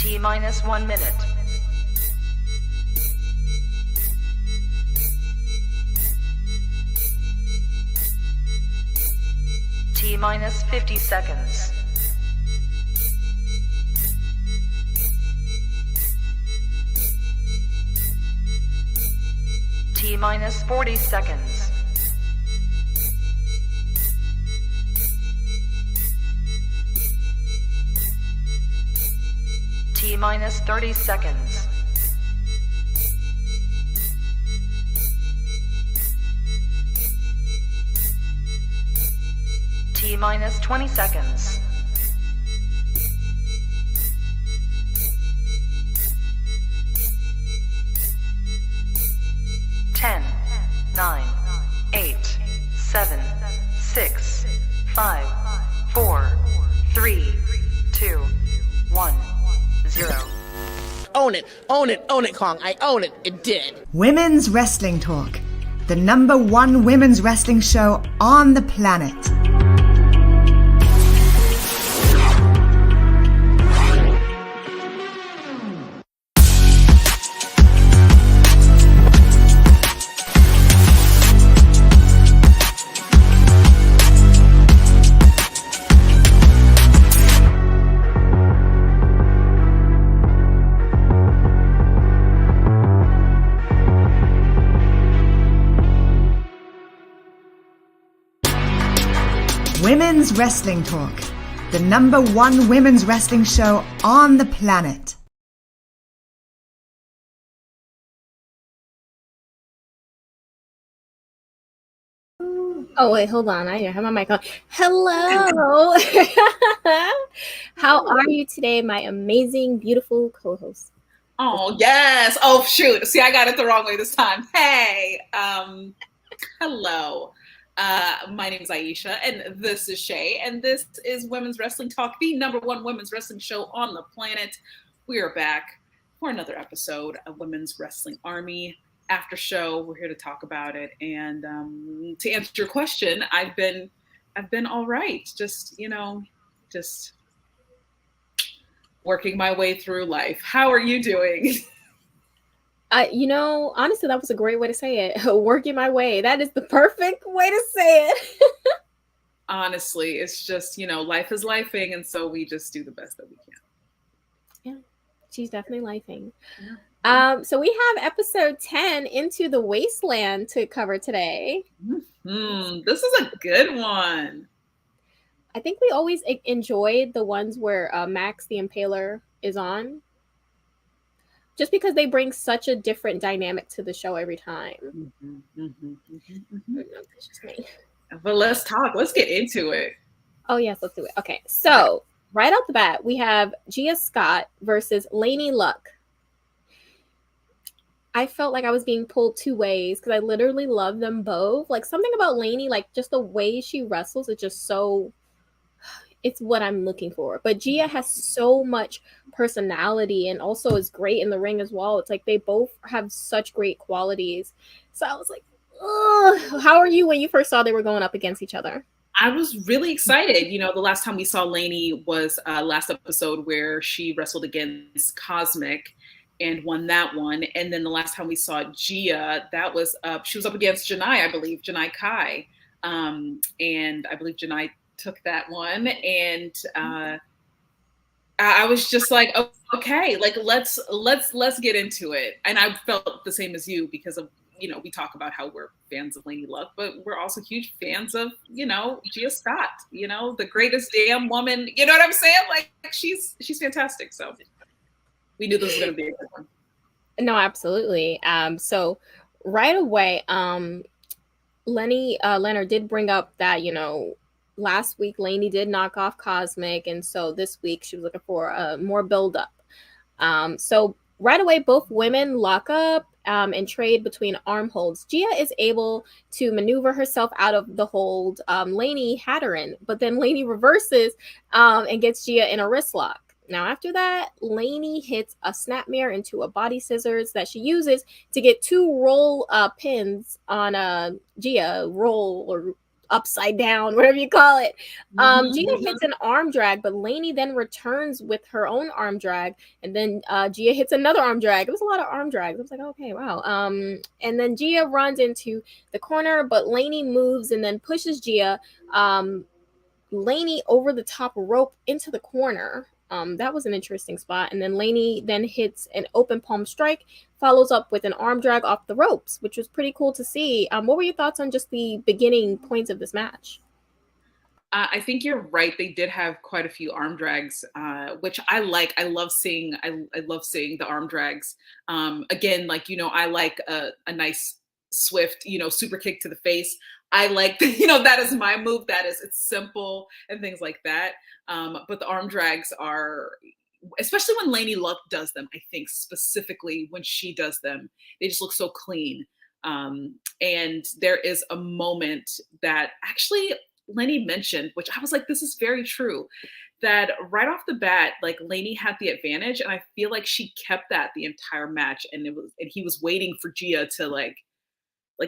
T minus 1 minute. T minus 50 seconds. T minus 40 seconds. T minus 30 seconds. T minus 20 seconds. Ten, 9, 8, 7, 6, 5, 4, 3, 2, 1, 0. Own it, own it, own it, Kong. I own it. It did. Women's Wrestling Talk, the #1 women's wrestling show on the planet. Women's Wrestling Talk, the #1 women's wrestling show on the planet. Oh, wait, hold on. I have my mic on. Hello. How are you today, my amazing, beautiful co-host? Oh, yes. Oh, shoot. See, I got it the wrong way this time. Hey. Hello. My name is Aisha, and this is Shay, and this is Women's Wrestling Talk, the #1 women's wrestling show on the planet. We are back for another episode of Women's Wrestling Army after show. We're here to talk about it, and to answer your question, I've been all right. Just working my way through life. How are you doing? Honestly, that was a great way to say it. Working my way. That is the perfect way to say it. Honestly, it's just, life is lifing, and so we just do the best that we can. Yeah, she's definitely lifing. Yeah. So we have episode 10, Into the Wasteland, to cover today. This is a good one. I think we always enjoyed the ones where Max the Impaler is on. Just because they bring such a different dynamic to the show every time. That's just me. But let's talk. Let's get into it. Oh, yes, let's do it. Okay, so right out the bat, we have Gia Scott versus Laynie Luck. I felt like I was being pulled two ways because I literally love them both. Like, something about Laynie, like just the way she wrestles, is just so... It's what I'm looking for. But Gia has so much personality and also is great in the ring as well. It's like they both have such great qualities. So I was like, ugh. How are you when you first saw they were going up against each other? I was really excited. The last time we saw Laney was last episode where she wrestled against Cosmic and won that one. And then the last time we saw Gia, that was she was up against Janai, I believe, Janai Kai. And I believe Janai took that one, and I was just like, oh, okay, like let's get into it. And I felt the same as you because of we talk about how we're fans of Laynie Luck, but we're also huge fans of Gia Scott, the greatest damn woman. You know what I'm saying? Like she's fantastic. So we knew this was going to be a good one. No, absolutely. So right away, Lenny Leonard did bring up that last week, Laynie did knock off Cosmic, and so this week she was looking for more build-up. So right away, both women lock up and trade between arm holds. Gia is able to maneuver herself out of the hold. Laynie had her in, but then Laynie reverses and gets Gia in a wrist lock. Now, after that, Laynie hits a snapmare into a body scissors that she uses to get two roll pins on Gia, roll or upside down, whatever you call it. Gia Mhm. hits an arm drag, but Laynie then returns with her own arm drag, and then Gia hits another arm drag. It was a lot of arm drags. I was like, okay, wow. And then Gia runs into the corner, but Laynie moves and then pushes Gia. Laynie over the top rope into the corner. That was an interesting spot. And then Laynie then hits an open palm strike, follows up with an arm drag off the ropes, which was pretty cool to see. What were your thoughts on just the beginning points of this match? I think you're right. They did have quite a few arm drags, which I like. I love seeing. I love seeing the arm drags. Again, like I like a nice swift, super kick to the face. I like, that is my move. It's simple and things like that. But the arm drags are, especially when Laynie Luck does them. I think specifically when she does them, they just look so clean. And there is a moment that actually Laynie mentioned, which I was like, this is very true, that right off the bat, like Laynie had the advantage, and I feel like she kept that the entire match, and he was waiting for Gia to like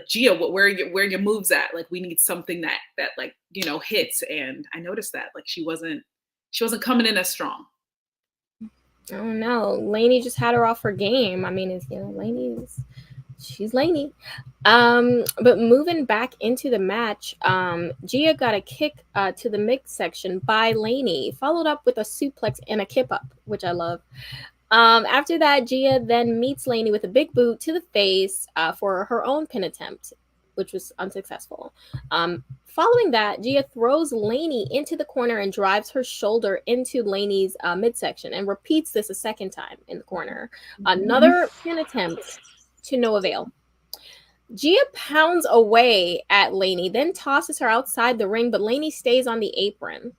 Gia, where are your moves at? Like we need something that like hits, and I noticed that like she wasn't coming in as strong. Oh no, Laynie just had her off her game. I mean, it's she's Laynie. But moving back into the match, Gia got a kick to the midsection by Laynie, followed up with a suplex and a kip up, which I love. After that, Gia then meets Laynie with a big boot to the face for her own pin attempt, which was unsuccessful. Following that, Gia throws Laynie into the corner and drives her shoulder into Laynie's midsection and repeats this a second time in the corner. Another pin attempt to no avail. Gia pounds away at Laynie, then tosses her outside the ring, but Laynie stays on the apron.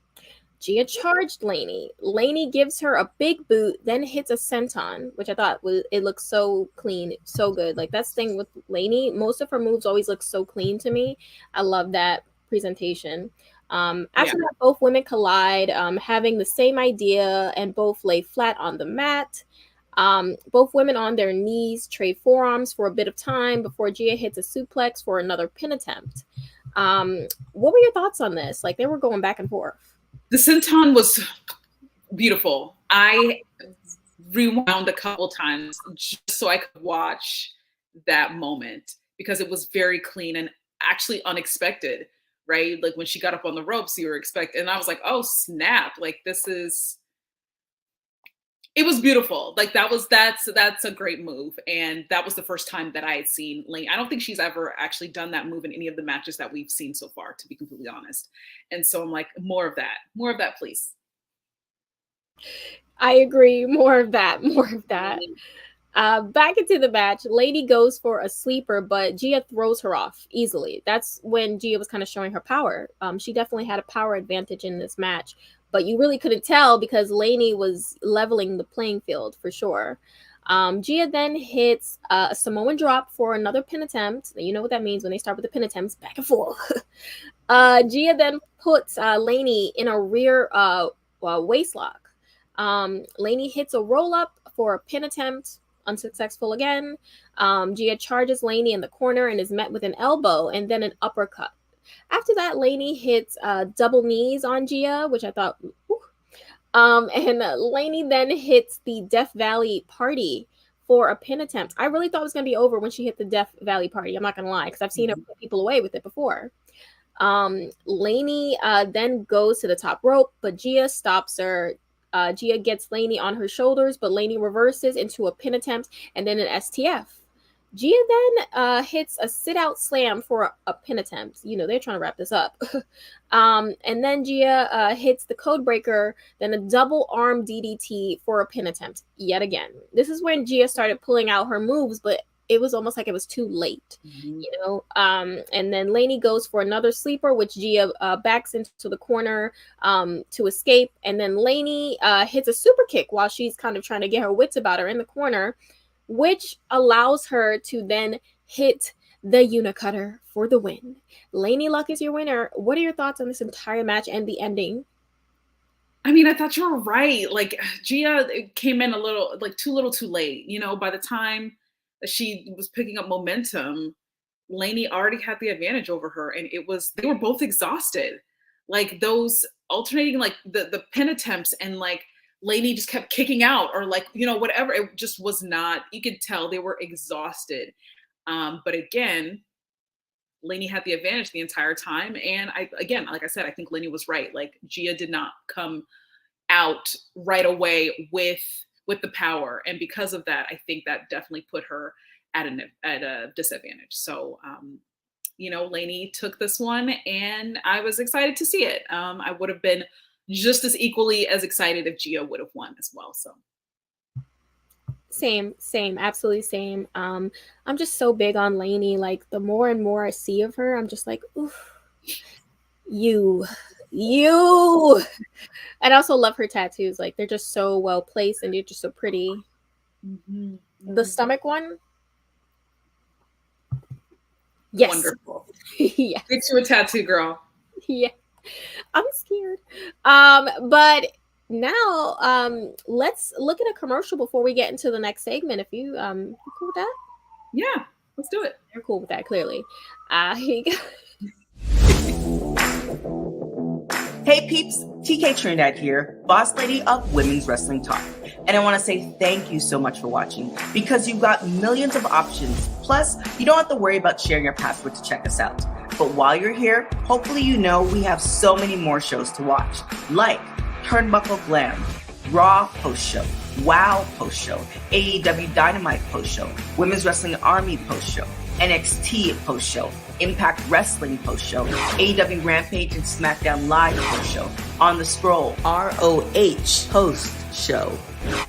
Gia charged Laynie. Laynie gives her a big boot, then hits a senton, which I thought it looks so clean, so good. Like that's the thing with Laynie. Most of her moves always look so clean to me. I love that presentation. After that, both women collide, having the same idea, and both lay flat on the mat. Both women on their knees trade forearms for a bit of time before Gia hits a suplex for another pin attempt. What were your thoughts on this? Like they were going back and forth. The senton was beautiful. I rewound a couple times just so I could watch that moment because it was very clean and actually unexpected, right? Like when she got up on the ropes, you were expecting, and I was like, oh snap, like it was beautiful. Like that's a great move. And that was the first time that I had seen Laynie. I don't think she's ever actually done that move in any of the matches that we've seen so far, to be completely honest. And so I'm like, more of that, please. I agree. More of that. Back into the match, Laynie goes for a sleeper, but Gia throws her off easily. That's when Gia was kind of showing her power. She definitely had a power advantage in this match, but you really couldn't tell because Laynie was leveling the playing field for sure. Gia then hits a Samoan drop for another pin attempt. You know what that means when they start with the pin attempts, back and forth. Gia then puts Laynie in a rear waist lock. Laynie hits a roll up for a pin attempt, unsuccessful again. Gia charges Laynie in the corner and is met with an elbow and then an uppercut. After that, Laynie hits double knees on Gia, which I thought, and Laynie then hits the Death Valley Party for a pin attempt. I really thought it was going to be over when she hit the Death Valley Party. I'm not going to lie, because I've seen her put people away with it before. Laynie then goes to the top rope, but Gia stops her. Gia gets Laynie on her shoulders, but Laynie reverses into a pin attempt and then an STF. Gia then hits a sit-out slam for a pin attempt. You know, they're trying to wrap this up. And then Gia hits the code breaker, then a double arm DDT for a pin attempt yet again. This is when Gia started pulling out her moves, but it was almost like it was too late, you know? And then Laynie goes for another sleeper, which Gia backs into the corner to escape. And then Laynie hits a super kick while she's kind of trying to get her wits about her in the corner, which allows her to then hit the Unicutter for the win. Laynie Luck is your winner. What are your thoughts on this entire match and the ending? I mean, I thought you were right. Like Gia came in too little too late. You know, by the time that she was picking up momentum, Laynie already had the advantage over her, and they were both exhausted. Like those alternating, like the pin attempts, and like Laynie just kept kicking out, or like, whatever. It just was not, you could tell they were exhausted. But again, Laynie had the advantage the entire time. And like I said, I think Laynie was right. Like Gia did not come out right away with the power. And because of that, I think that definitely put her at a disadvantage. So, Laynie took this one, and I was excited to see it. I would have been just as equally as excited if Gia would have won as well. So. Same, absolutely same. I'm just so big on Laynie. Like the more and more I see of her, I'm just like, oof, you. And I also love her tattoos. Like they're just so well placed, and they're just so pretty. Mm-hmm. The stomach one. Yes. Wonderful. Yeah. Get you a tattoo, girl. Yeah. I'm scared. But now let's look at a commercial before we get into the next segment. If you cool with that? Yeah, let's do it. You're cool with that, clearly. Here you go. Hey peeps, TK Trinidad here, boss lady of Women's Wrestling Talk. And I want to say thank you so much for watching, because you've got millions of options. Plus, you don't have to worry about sharing your password to check us out. But while you're here, hopefully you know we have so many more shows to watch, like Turnbuckle Glam, Raw post-show, WoW post-show, AEW Dynamite post-show, Women's Wrestling Army post-show, NXT post-show, Impact Wrestling post-show, AEW Rampage and SmackDown Live post-show, On the Scroll, ROH post-show,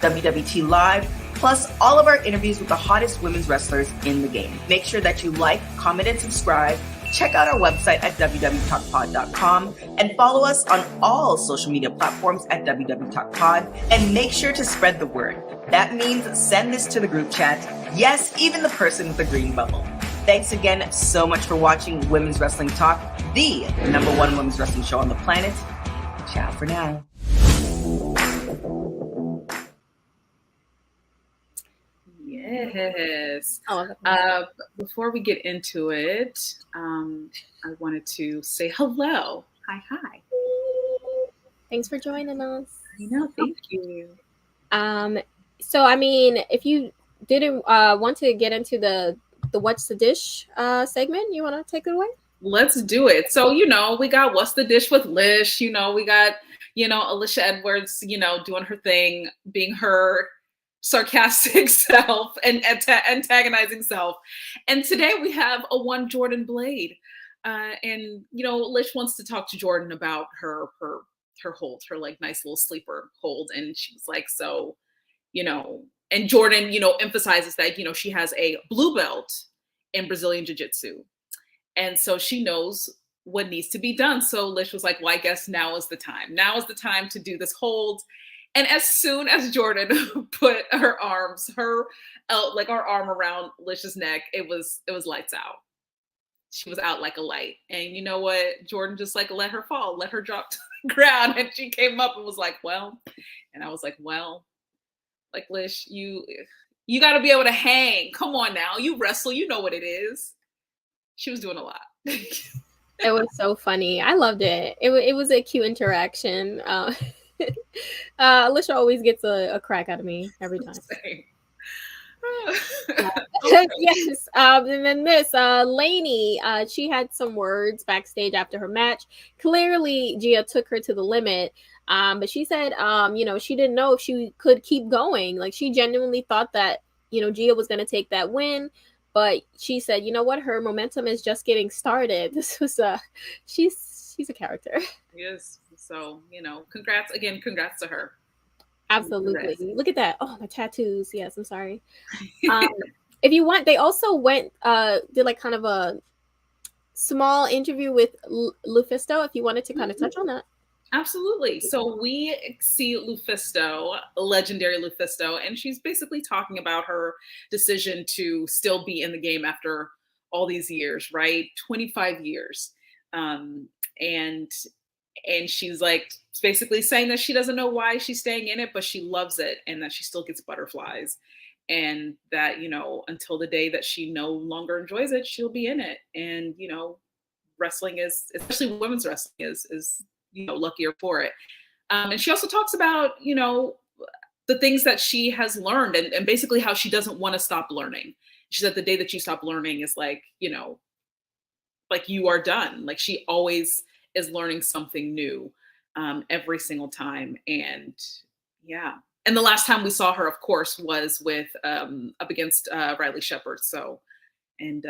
WWT Live, plus all of our interviews with the hottest women's wrestlers in the game. Make sure that you like, comment, and subscribe. Check out our website at www.talkpod.com and follow us on all social media platforms at www.talkpod, and make sure to spread the word. That means send this to the group chat. Yes, even the person with the green bubble. Thanks again so much for watching Women's Wrestling Talk, the #1 women's wrestling show on the planet. Ciao for now. Yes. Before we get into it, I wanted to say hello. Hi. Thanks for joining us. I know, thank you. So I mean, if you didn't want to get into the What's the Dish segment, you want to take it away? Let's do it. So, we got What's the Dish with Lish. We got, Alisha Edwards, doing her thing, being her sarcastic self and antagonizing self. And today we have a one Jordan Blade. And, Lish wants to talk to Jordan about her hold, her like nice little sleeper hold. And she's like, so, and Jordan, emphasizes that, she has a blue belt in Brazilian Jiu-Jitsu. And so she knows what needs to be done. So Lish was like, well, I guess now is the time. Now is the time to do this hold. And as soon as Jordan put her arm around Lish's neck, it was lights out. She was out like a light. And you know what? Jordan just like let her fall, let her drop to the ground. And she came up and was like, well, and I was like, well, like Lish, you got to be able to hang. Come on now. You wrestle. You know what it is. She was doing a lot. It was so funny. I loved it. It was a cute interaction. Alisha always gets a crack out of me every time. Yes. And then this Laynie, she had some words backstage after her match. Clearly Gia took her to the limit, but she said she didn't know if she could keep going. Like she genuinely thought that Gia was going to take that win, but she said, you know what, her momentum is just getting started. This was she's a character. Yes. So, congrats to her. Absolutely. Look at that. Oh, my tattoos. Yes, I'm sorry. If you want, they also went, did like kind of a small interview with Lufisto, if you wanted to kind of touch on that. Absolutely. So we see Lufisto, legendary Lufisto, and she's basically talking about her decision to still be in the game after all these years, right? 25 years. And she's like basically saying that she doesn't know why she's staying in it, but she loves it and that she still gets butterflies. and that, until the day that she no longer enjoys it, she'll be in it. And, wrestling is, especially women's wrestling is luckier for it. And she also talks about, the things that she has learned and basically how she doesn't want to stop learning. She said the day that you stop learning is like, like you are done. Like she always is learning something new every single time. And yeah. And the last time we saw her, of course, was with up against Riley Shepard. So, and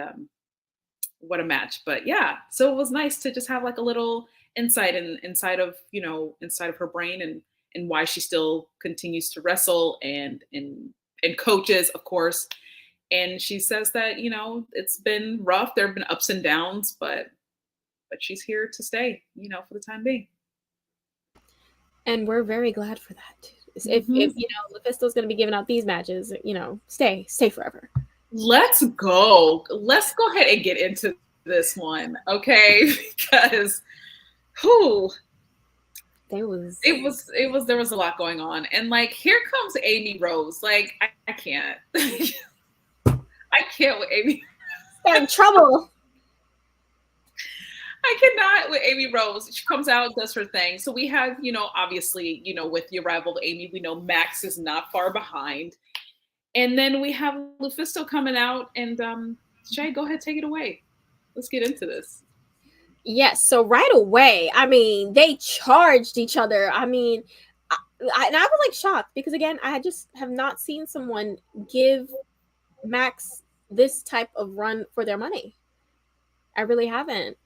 what a match. But yeah, so it was nice to just have like a little insight inside of her brain and why she still continues to wrestle and coaches, of course. And she says that, it's been rough. There have been ups and downs, but she's here to stay, for the time being. And we're very glad for that. If Lufisto's going to be giving out these matches, stay forever. Let's go ahead and get into this one, okay? Because there was a lot going on. And like, here comes Amy Rose. Like, I can't. I can't with Amy. They're in trouble. I cannot with Amy Rose. She comes out, does her thing. So we have, obviously, with the arrival of Amy, we know Max is not far behind. And then we have Lufisto coming out, and Shay, go ahead, take it away. Let's get into this. Yes. So right away, I mean, they charged each other. I mean, I was like shocked because again, I just have not seen someone give Max this type of run for their money. I really haven't.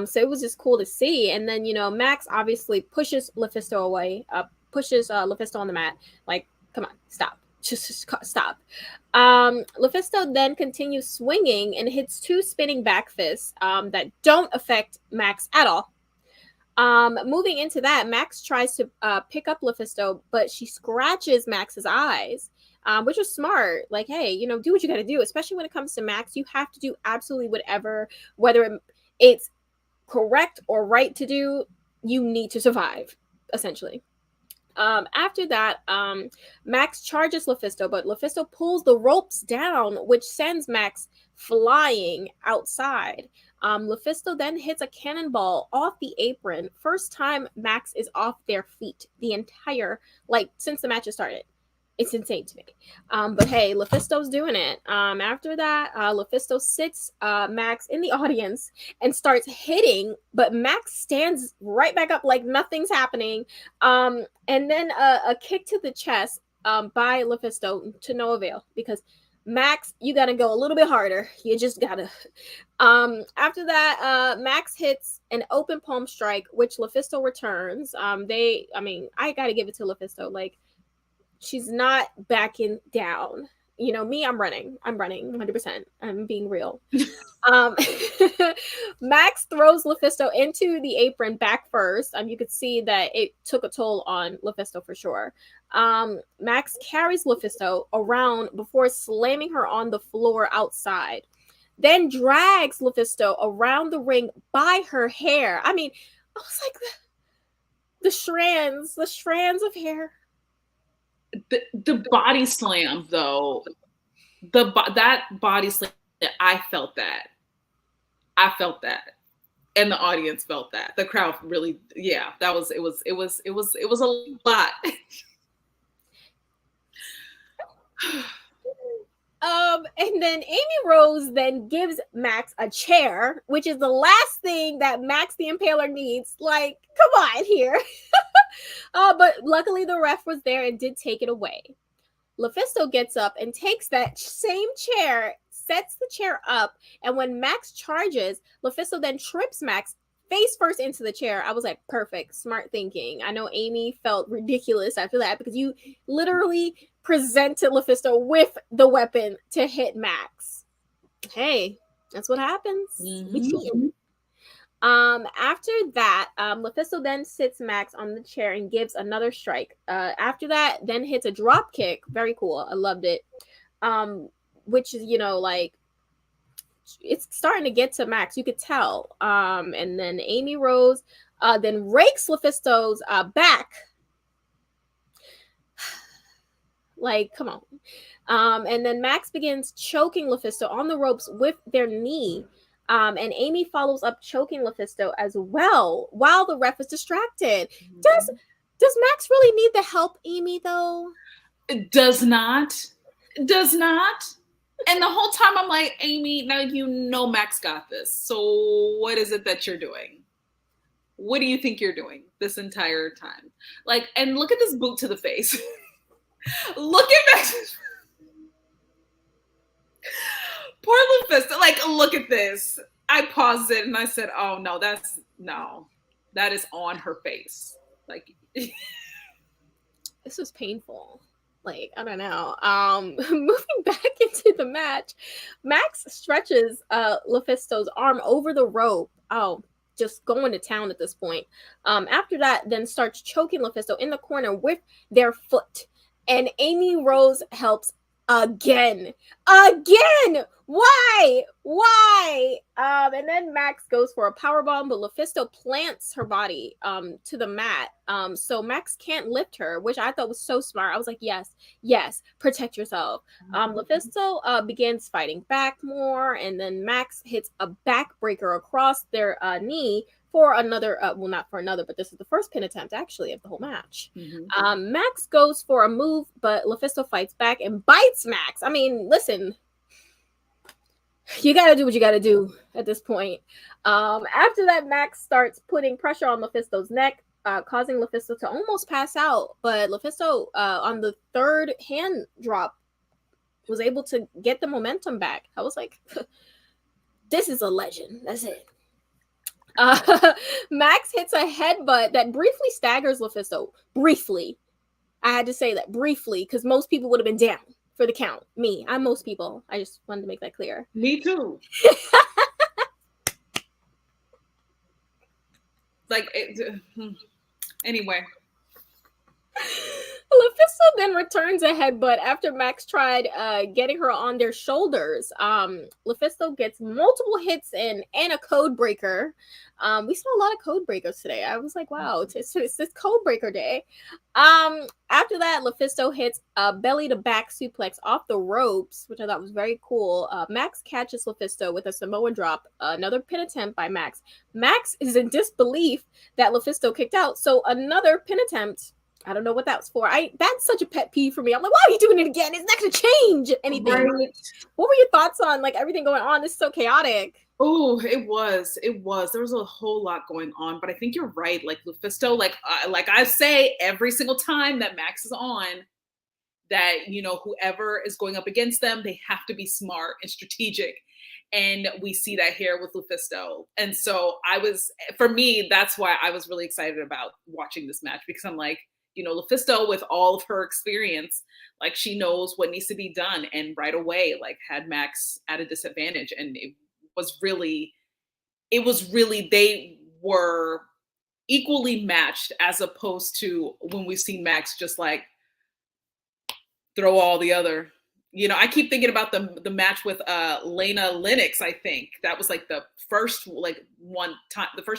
So it was just cool to see. And then, Max obviously pushes Lufisto away, pushes Lufisto on the mat. Like, come on, stop. Just stop. Lufisto then continues swinging and hits 2 spinning back fists that don't affect Max at all. Moving into that, Max tries to pick up Lufisto, but she scratches Max's eyes. Which was smart. Like, hey, do what you got to do, especially when it comes to Max. You have to do absolutely whatever, whether it's correct or right to do, you need to survive, essentially. After that, Max charges Lufisto, but Lufisto pulls the ropes down, which sends Max flying outside. Lufisto then hits a cannonball off the apron. First time Max is off their feet the entire, since the match has started. It's insane to me. But hey, Lufisto's doing it. After that, Lufisto sits Max in the audience and starts hitting, but Max stands right back up like nothing's happening. And then a kick to the chest by Lufisto to no avail because Max, you got to go a little bit harder. You just got to. After that, Max hits an open palm strike, which Lufisto returns. I got to give it to Lufisto. Like, she's not backing down. Me, I'm running 100%. I'm being real. Max throws Lufisto into the apron back first. You could see that it took a toll on Lufisto for sure. Max carries Lufisto around before slamming her on the floor outside. Then drags Lufisto around the ring by her hair. I mean, I was like, the strands of hair. The body slam, though, that body slam, I felt that, and the audience felt that. The crowd really, yeah, it was a lot. And then Amy Rose then gives Max a chair, which is the last thing that Max the Impaler needs. Like, come on here. But luckily the ref was there and did take it away. Lufisto gets up and takes that same chair, sets the chair up, and when Max charges, Lufisto then trips Max face first into the chair. I was like, perfect, smart thinking. I know Amy felt ridiculous after that because you literally presented Lufisto with the weapon to hit Max. Hey, that's what happens. Mm-hmm. After that, Lufisto then sits Max on the chair and gives another strike. After that, then hits a drop kick. Very cool. I loved it. Which is, it's starting to get to Max. You could tell. And then Amy Rose then rakes Lufisto's back. Like, come on. And then Max begins choking Lufisto on the ropes with their knee. And Amy follows up choking Lufisto as well while the ref is distracted. Does Max really need the help, Amy, though? It does not. Does not. And the whole time I'm like, Amy, now you know Max got this. So what is it that you're doing? What do you think you're doing this entire time? Like, and look at this boot to the face. Look at Max. Poor Lufisto. Like, look at this. I paused it and I said, oh no, that is on her face. Like, this was painful. Like, I don't know. Moving back into the match, Max stretches Lufisto's arm over the rope. Oh, just going to town at this point. After that, then starts choking Lufisto in the corner with their foot. And Amy Rose helps again. Why? And then Max goes for a powerbomb, but Lufisto plants her body to the mat. So Max can't lift her, which I thought was so smart. I was like, yes, protect yourself. Lufisto begins fighting back more, and then Max hits a backbreaker across their knee for another, well, not for another, but this is the first pin attempt actually of the whole match. Max goes for a move, but Lufisto fights back and bites Max. I mean, listen, you got to do what you got to do at this point. After that, Max starts putting pressure on Lufisto's neck, causing Lufisto to almost pass out. But Lufisto, on the third hand drop, was able to get the momentum back. I was like, this is a legend. That's it. Max hits a headbutt that briefly staggers Lufisto. Briefly. I had to say that briefly because most people would have been down for the count. I'm most people. I just wanted to make that clear. Me too. Anyway. Lufisto then returns a headbutt after Max tried getting her on their shoulders. Lufisto gets multiple hits in and a code breaker. We saw a lot of code breakers today. I was like, wow, it's this code breaker day. After that, Lufisto hits a belly to back suplex off the ropes, which I thought was very cool. Max catches Lufisto with a Samoan drop, another pin attempt by Max. Max is in disbelief that Lufisto kicked out, so another pin attempt. I don't know what that was for. That's such a pet peeve for me. I'm like, why are you doing it again? It's not going to change anything. Right. What were your thoughts on like everything going on? This is so chaotic. Oh, it was. There was a whole lot going on, but I think you're right. Like Lufisto, like I say every single time that Max is on, that whoever is going up against them, they have to be smart and strategic, and we see that here with Lufisto. And so for me, that's why I was really excited about watching this match, because I'm like, Lufisto, with all of her experience, like she knows what needs to be done, and right away, like had Max at a disadvantage, and it was really they were equally matched, as opposed to when we've seen Max just like throw all the other. I keep thinking about the match with Lena Lennox. I think that was like the first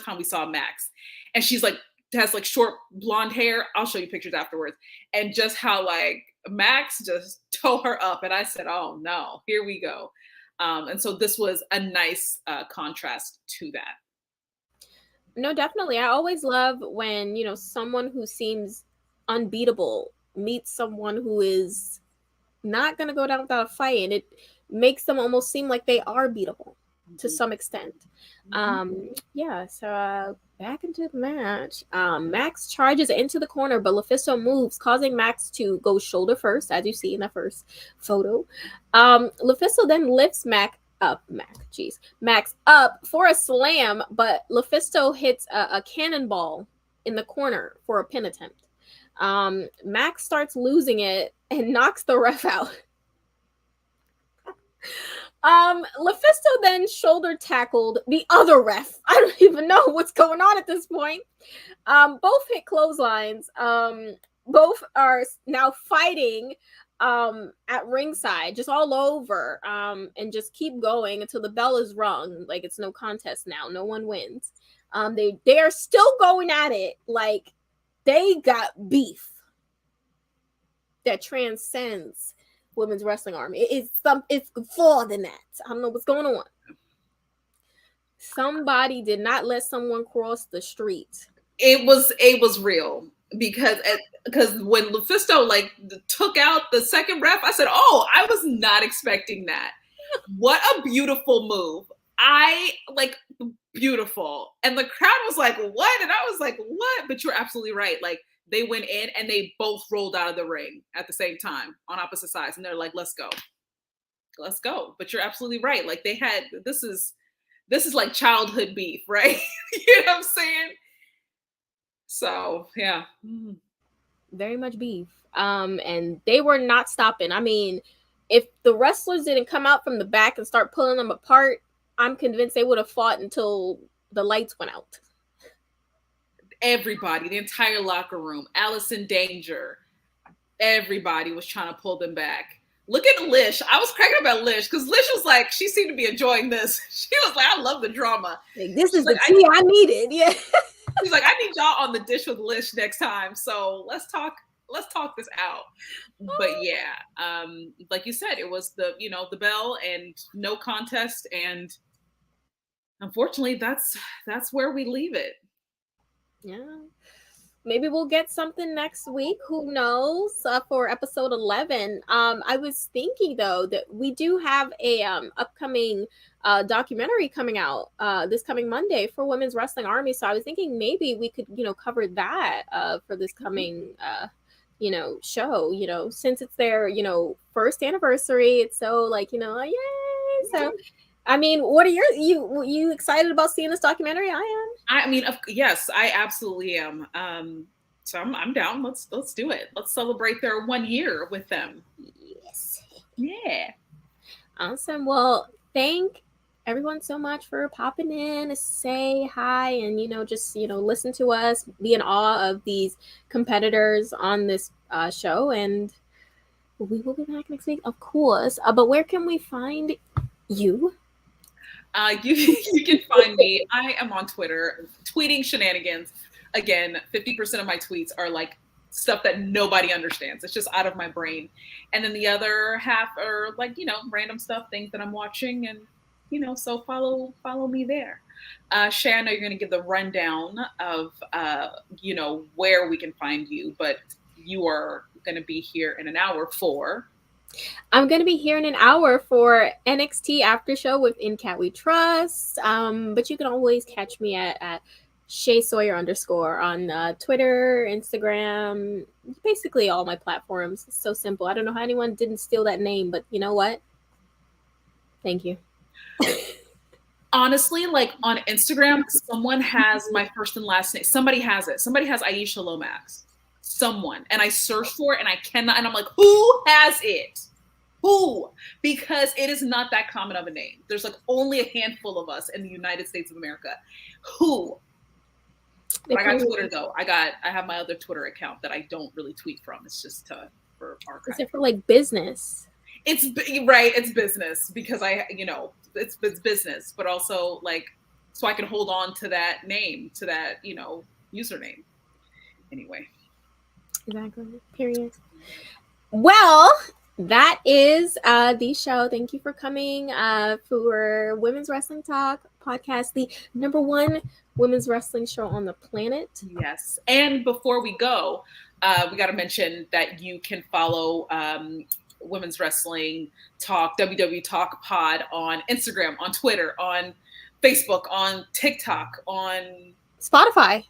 time we saw Max, and she's like has like short blonde hair. I'll show you pictures afterwards, and just how like Max just tore her up, and I said, oh no, here we go. And so this was a nice contrast to that. No, definitely. I always love when, someone who seems unbeatable meets someone who is not going to go down without a fight. And it makes them almost seem like they are beatable to some extent. So back into the match. Max charges into the corner, but Lufisto moves, causing Max to go shoulder first, as you see in that first photo. Lufisto then lifts Max up for a slam, but Lufisto hits a cannonball in the corner for a pin attempt. Max starts losing it and knocks the ref out. Lufisto then shoulder tackled the other ref. I don't even know what's going on at this point. Both hit clotheslines. Both are now fighting at ringside, just all over, and just keep going until the bell is rung. Like it's no contest now. No one wins. They are still going at it like they got beef that transcends Women's Wrestling Army. It's more than that. I don't know what's going on. Somebody did not let someone cross the street. It was real because when Lufisto like took out the second ref, I said, "Oh, I was not expecting that." What a beautiful move! Beautiful, and the crowd was like, "What?" And I was like, "What?" But you're absolutely right. Like they went in and they both rolled out of the ring at the same time on opposite sides, and they're like, "Let's go, let's go." But you're absolutely right. Like they had this is like childhood beef, right? You know what I'm saying? So yeah, very much beef. And they were not stopping. I mean, if the wrestlers didn't come out from the back and start pulling them apart, I'm convinced they would have fought until the lights went out. Everybody, the entire locker room, Alice in Danger, everybody was trying to pull them back. Look at Lish. I was cracking up at Lish because Lish was like, she seemed to be enjoying this. She was like, I love the drama. Like, this is the tea I needed. Yeah. She's like, I need y'all on the dish with Lish next time. So let's talk this out. But yeah, like you said, it was the bell and no contest. And unfortunately, that's where we leave it. Yeah. Maybe we'll get something next week. Who knows? For episode 11. I was thinking though that we do have a upcoming documentary coming out this coming Monday for Women's Wrestling Army. So I was thinking maybe we could cover that for this coming show. Since it's their first anniversary. It's so like yay! So. I mean, what are you excited about seeing this documentary? I am. I mean, yes, I absolutely am. So I'm down. Let's do it. Let's celebrate their 1 year with them. Yes. Yeah. Awesome. Well, thank everyone so much for popping in to say hi and just listen to us, be in awe of these competitors on this show, and we will be back next week, of course. But where can we find you? You can find me. I am on Twitter, tweeting shenanigans. Again, 50% of my tweets are like stuff that nobody understands. It's just out of my brain. And then the other half are like, random stuff, things that I'm watching. And, so follow me there. Shay, I know you're going to give the rundown of, where we can find you, but you are going to be here in an hour for... I'm going to be here in an hour for NXT After Show with In Cat We Trust. But you can always catch me at Shay Sawyer _ on Twitter, Instagram, basically all my platforms. It's so simple. I don't know how anyone didn't steal that name, but you know what? Thank you. Honestly, like on Instagram, someone has my first and last name. Somebody has it. Somebody has Aisha Lomax. Someone, and I search for it and I cannot, and I'm like, who has it? Who? Because it is not that common of a name. There's like only a handful of us in the United States of America. Who? But I got Twitter though. I have my other Twitter account that I don't really tweet from. It's just for archive. Is it for like business? It's right. It's business because it's business, but also like so I can hold on to that name, to that username. Anyway. Exactly. Period. Well, that is the show. Thank you for coming for Women's Wrestling Talk podcast, the #1 women's wrestling show on the planet. Yes. And before we go, we got to mention that you can follow Women's Wrestling Talk, WWE Talk Pod on Instagram, on Twitter, on Facebook, on TikTok, on Spotify.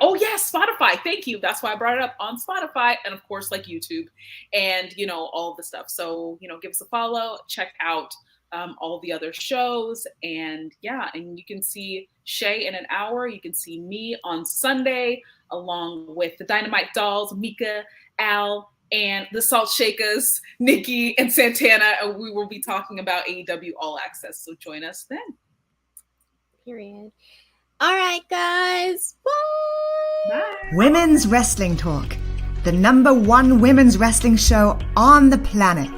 Oh yes, Spotify. Thank you. That's why I brought it up, on Spotify, and of course like YouTube and all of the stuff. So give us a follow, check out all the other shows, and you can see Shay in an hour. You can see me on Sunday along with the Dynamite Dolls, Mika, Al, and the Salt Shakers, Nikki and Santana, and we will be talking about AEW All Access. So join us then. Period. All right, guys. Bye. Bye. Women's Wrestling Talk, the #1 women's wrestling show on the planet.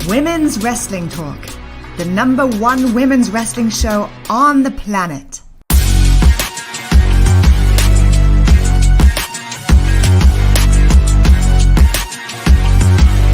Women's Wrestling Talk, the #1 women's wrestling show on the planet.